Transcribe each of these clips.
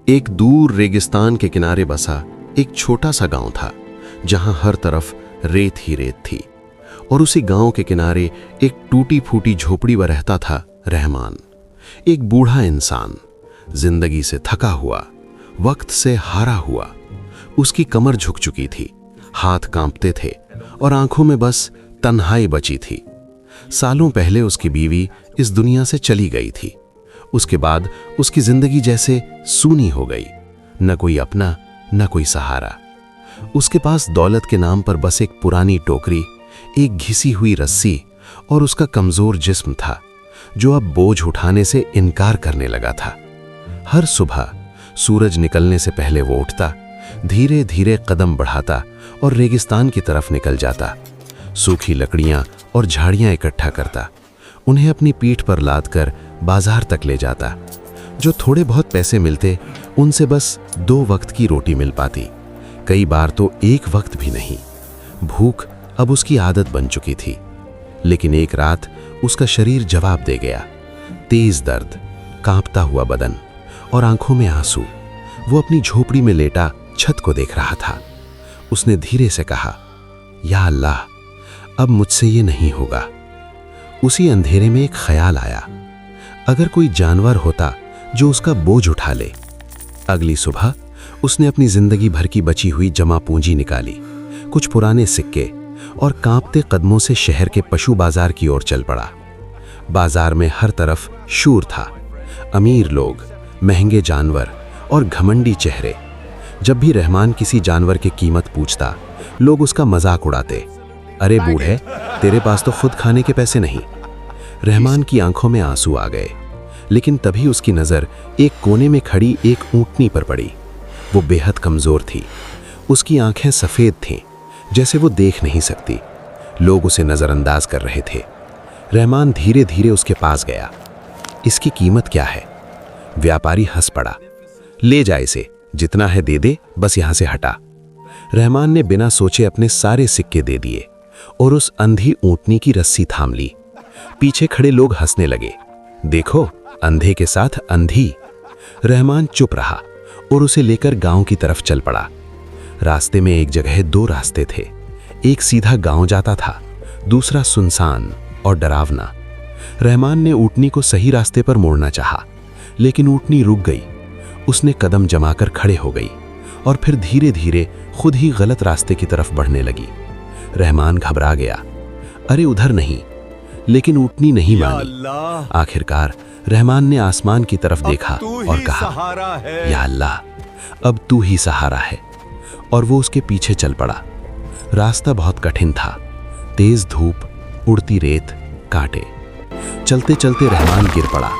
एक दूर रेगिस्तान के किनारे बसा एक छोटा सा गांव था, जहां हर तरफ रेत ही रेत थी। और उसी गांव के किनारे एक टूटी फूटी झोपड़ी में रहता था रहमान, एक बूढ़ा इंसान, जिंदगी से थका हुआ, वक्त से हारा हुआ। उसकी कमर झुक चुकी थी, हाथ कांपते थे और आंखों में बस तन्हाई बची थी। सालों पहले उसकी बीवी इस दुनिया से चली गई थी। उसके बाद उसकी जिंदगी जैसे सूनी हो गई, न कोई अपना न कोई सहारा। उसके पास दौलत के नाम पर बस एक पुरानी टोकरी, एक घिसी हुई रस्सी और उसका कमजोर जिस्म था, जो अब बोझ उठाने से इनकार करने लगा था। हर सुबह सूरज निकलने से पहले वो उठता, धीरे धीरे कदम बढ़ाता और रेगिस्तान की तरफ निकल जाता। सूखी लकड़ियां और झाड़ियां इकट्ठा करता, उन्हें अपनी पीठ पर लाद कर बाजार तक ले जाता। जो थोड़े बहुत पैसे मिलते, उनसे बस 2 वक्त की रोटी मिल पाती, कई बार तो 1 वक्त भी नहीं। भूख अब उसकी आदत बन चुकी थी। लेकिन एक रात उसका शरीर जवाब दे गया। तेज दर्द, कांपता हुआ बदन और आंखों में आंसू। वो अपनी झोपड़ी में लेटा छत को देख रहा था। उसने धीरे से कहा, या अल्लाह, अब मुझसे ये नहीं होगा। उसी अंधेरे में एक ख्याल आया, अगर कोई जानवर होता जो उसका बोझ उठा ले। अगली सुबह उसने अपनी जिंदगी भर की बची हुई जमा पूंजी निकाली, कुछ पुराने सिक्के, और कांपते कदमों से शहर के पशु बाजार की ओर चल पड़ा। बाजार में हर तरफ शूर था, अमीर लोग, महंगे जानवर और घमंडी चेहरे। जब भी रहमान किसी जानवर की कीमत पूछता, लोग उसका मजाक उड़ाते। अरे बूढ़े, तेरे पास तो खुद खाने के पैसे नहीं। रहमान की आंखों में आंसू आ गए, लेकिन तभी उसकी नजर एक कोने में खड़ी एक ऊंटनी पर पड़ी। वो बेहद कमजोर थी, उसकी आंखें सफेद थीं, जैसे वो देख नहीं सकती। लोग उसे नजरअंदाज कर रहे थे। रहमान धीरे धीरे उसके पास गया। इसकी कीमत क्या है? व्यापारी हंस पड़ा। ले जा इसे, जितना है दे दे, बस यहां से हटा। रहमान ने बिना सोचे अपने सारे सिक्के दे दिए और उस अंधी ऊंटनी की रस्सी थाम ली। पीछे खड़े लोग हंसने लगे। देखो, अंधे के साथ अंधी। रहमान चुप रहा और उसे लेकर गांव की तरफ चल पड़ा। रास्ते में एक जगह 2 रास्ते थे, एक सीधा गांव जाता था, दूसरा सुनसान और डरावना। रहमान ने ऊंटनी को सही रास्ते पर मोड़ना चाहा, लेकिन ऊंटनी रुक गई। उसने कदम जमाकर खड़े हो गई और फिर धीरे धीरे खुद ही गलत रास्ते की तरफ बढ़ने लगी। रहमान घबरा गया। अरे उधर नहीं, लेकिन ऊंटनी नहीं मानी। आखिरकार रहमान ने आसमान की तरफ देखा और कहा, या अल्लाह, अब तू ही सहारा है। और वो उसके पीछे चल पड़ा। रास्ता बहुत कठिन था, तेज धूप, उड़ती रेत, कांटे। चलते चलते रहमान गिर पड़ा।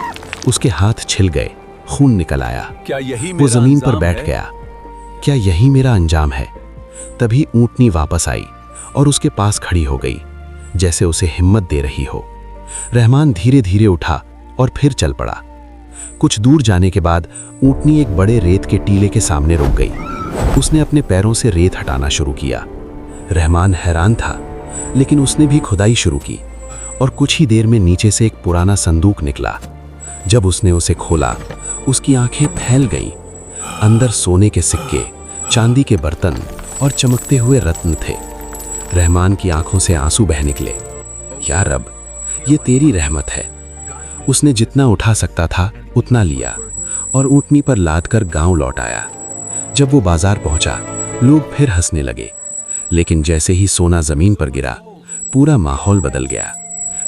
उसके हाथ छिल गए, खून निकल आया। वो जमीन पर बैठ गया। क्या यही मेरा अंजाम है? तभी ऊंटनी वापस आई और उसके पास खड़ी हो गई, जैसे उसे हिम्मत दे रही हो। रहमान धीरे धीरे उठा और फिर चल पड़ा। कुछ दूर जाने के बाद ऊंटनी एक बड़े रेत के टीले के सामने रुक गई। उसने अपने पैरों से रेत हटाना शुरू किया। रहमान हैरान था, लेकिन उसने भी खुदाई शुरू की और कुछ ही देर में नीचे से एक पुराना संदूक निकला। जब उसने उसे खोला, उसकी आंखें फैल गईं। अंदर सोने के सिक्के, चांदी के बर्तन और चमकते हुए रत्न थे। रहमान की आंखों से आंसू बह निकले। या रब, ये तेरी रहमत है। उसने जितना उठा सकता था उतना लिया और ऊंटनी पर लादकर गांव लौट आया। जब वो बाजार पहुंचा, लोग फिर हंसने लगे, लेकिन जैसे ही सोना जमीन पर गिरा, पूरा माहौल बदल गया।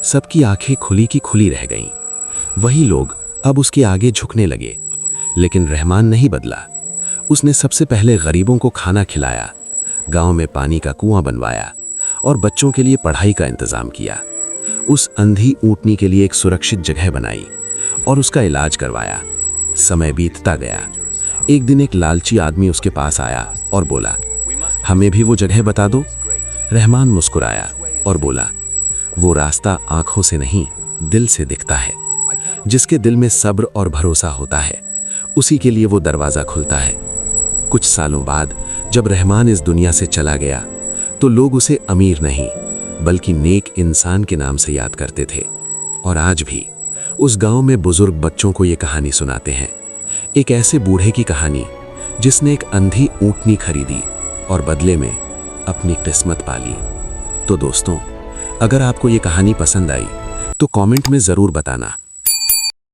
सबकी आंखें खुली की खुली रह गईं। वही लोग अब उसके आगे झुकने लगे, लेकिन रहमान नहीं बदला। उसने सबसे पहले गरीबों को खाना खिलाया, गांव में पानी का कुआं बनवाया और बच्चों के लिए पढ़ाई का इंतजाम किया। उस अंधी ऊंटनी के लिए एक सुरक्षित जगह बनाई और उसका इलाज करवाया। समय बीतता गया। एक दिन एक लालची आदमी उसके पास आया और बोला, हमें भी वो जगह बता दो। रहमान मुस्कुराया और बोला, वो रास्ता आंखों से नहीं, दिल से दिखता है। जिसके दिल में सब्र और भरोसा होता है, उसी के लिए वो दरवाजा खुलता है। कुछ सालों बाद जब रहमान इस दुनिया से चला गया, तो लोग उसे अमीर नहीं बल्कि नेक इंसान के नाम से याद करते थे। और आज भी उस गांव में बुजुर्ग बच्चों को ये कहानी सुनाते हैं। एक ऐसे बूढ़े की कहानी जिसने एक अंधी ऊँटनी खरीदी और बदले में अपनी किस्मत पाली। तो दोस्तों, अगर आपको ये कहानी पसंद आई तो कमेंट में ज़रूर बताना।